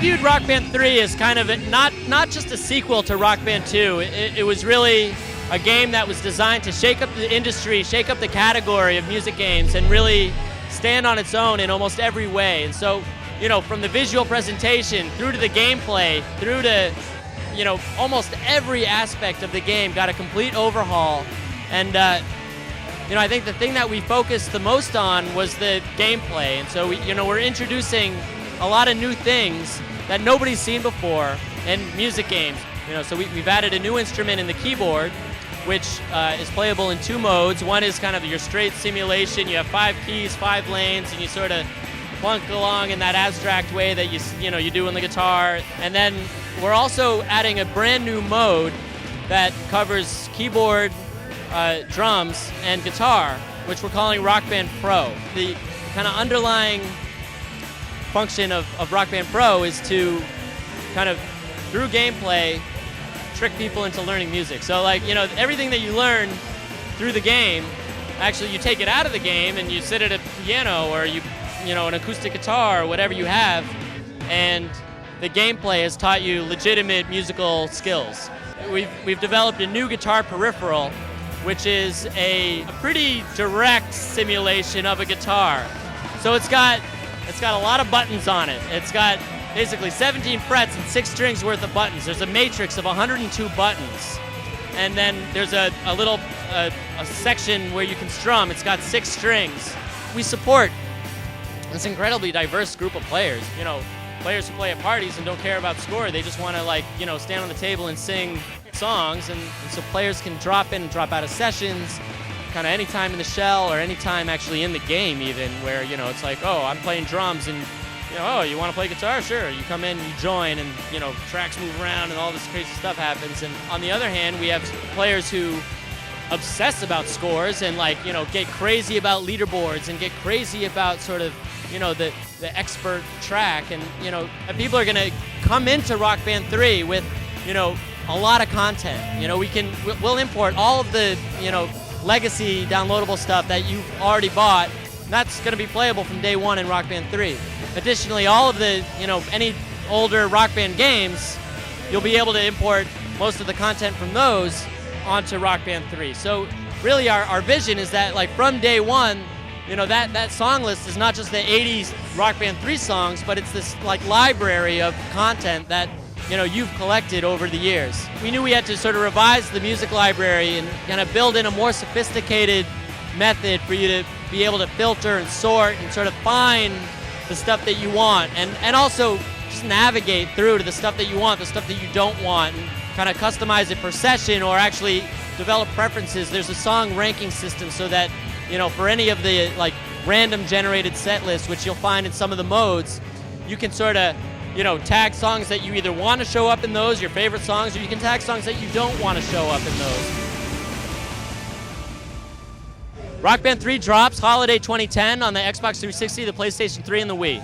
viewed Rock Band 3 as kind of not just a sequel to Rock Band 2. It was really a game that was designed to shake up the industry, shake up the category of music games, and really stand on its own in almost every way. And so, from the visual presentation through to the gameplay, through to, almost every aspect of the game got a complete overhaul. And, I think the thing that we focused the most on was the gameplay. And so, we're introducing a lot of new things that nobody's seen before in music games. So we've added a new instrument in the keyboard, which is playable in 2 modes. One is kind of your straight simulation. You have 5 keys, 5 lanes, and you sort of plunk along in that abstract way that you do in the guitar. And then we're also adding a brand new mode that covers keyboard, drums, and guitar, which we're calling Rock Band Pro. The kind of underlying function of Rock Band Pro is to kind of, through gameplay, trick people into learning music. So everything that you learn through the game, actually you take it out of the game and you sit at a piano or an acoustic guitar or whatever you have, and the gameplay has taught you legitimate musical skills. We've developed a new guitar peripheral, which is a pretty direct simulation of a guitar. So it's got a lot of buttons on it. It's got basically 17 frets and 6 strings worth of buttons. There's a matrix of 102 buttons. And then there's a little section where you can strum. It's got 6 strings. We support this incredibly diverse group of players. Players who play at parties and don't care about score. They just want to stand on the table and sing songs. And so players can drop in and drop out of sessions kind of anytime in the shell or anytime actually in the game even, where, it's like, oh, I'm playing drums and, oh, you want to play guitar? Sure. You come in, you join, and, tracks move around and all this crazy stuff happens. And on the other hand, we have players who obsess about scores and, get crazy about leaderboards and get crazy about sort of, the expert track. And, people are going to come into Rock Band 3 with, a lot of content. We'll import all of the, legacy downloadable stuff that you've already bought. That's going to be playable from day 1 in Rock Band 3. Additionally, all of the, any older Rock Band games, you'll be able to import most of the content from those onto Rock Band 3. So really our vision is that from day 1, that song list is not just the 80s Rock Band 3 songs, but it's this library of content that you've collected over the years. We knew we had to sort of revise the music library and kind of build in a more sophisticated method for you to be able to filter and sort and sort of find the stuff that you want, and also just navigate through to the stuff that you want, the stuff that you don't want, and kind of customize it per session or actually develop preferences. There's a song ranking system so that, for any of the random generated set lists, which you'll find in some of the modes, you can sort of tag songs that you either want to show up in those, your favorite songs, or you can tag songs that you don't want to show up in those. Rock Band 3 drops holiday 2010 on the Xbox 360, the PlayStation 3, and the Wii.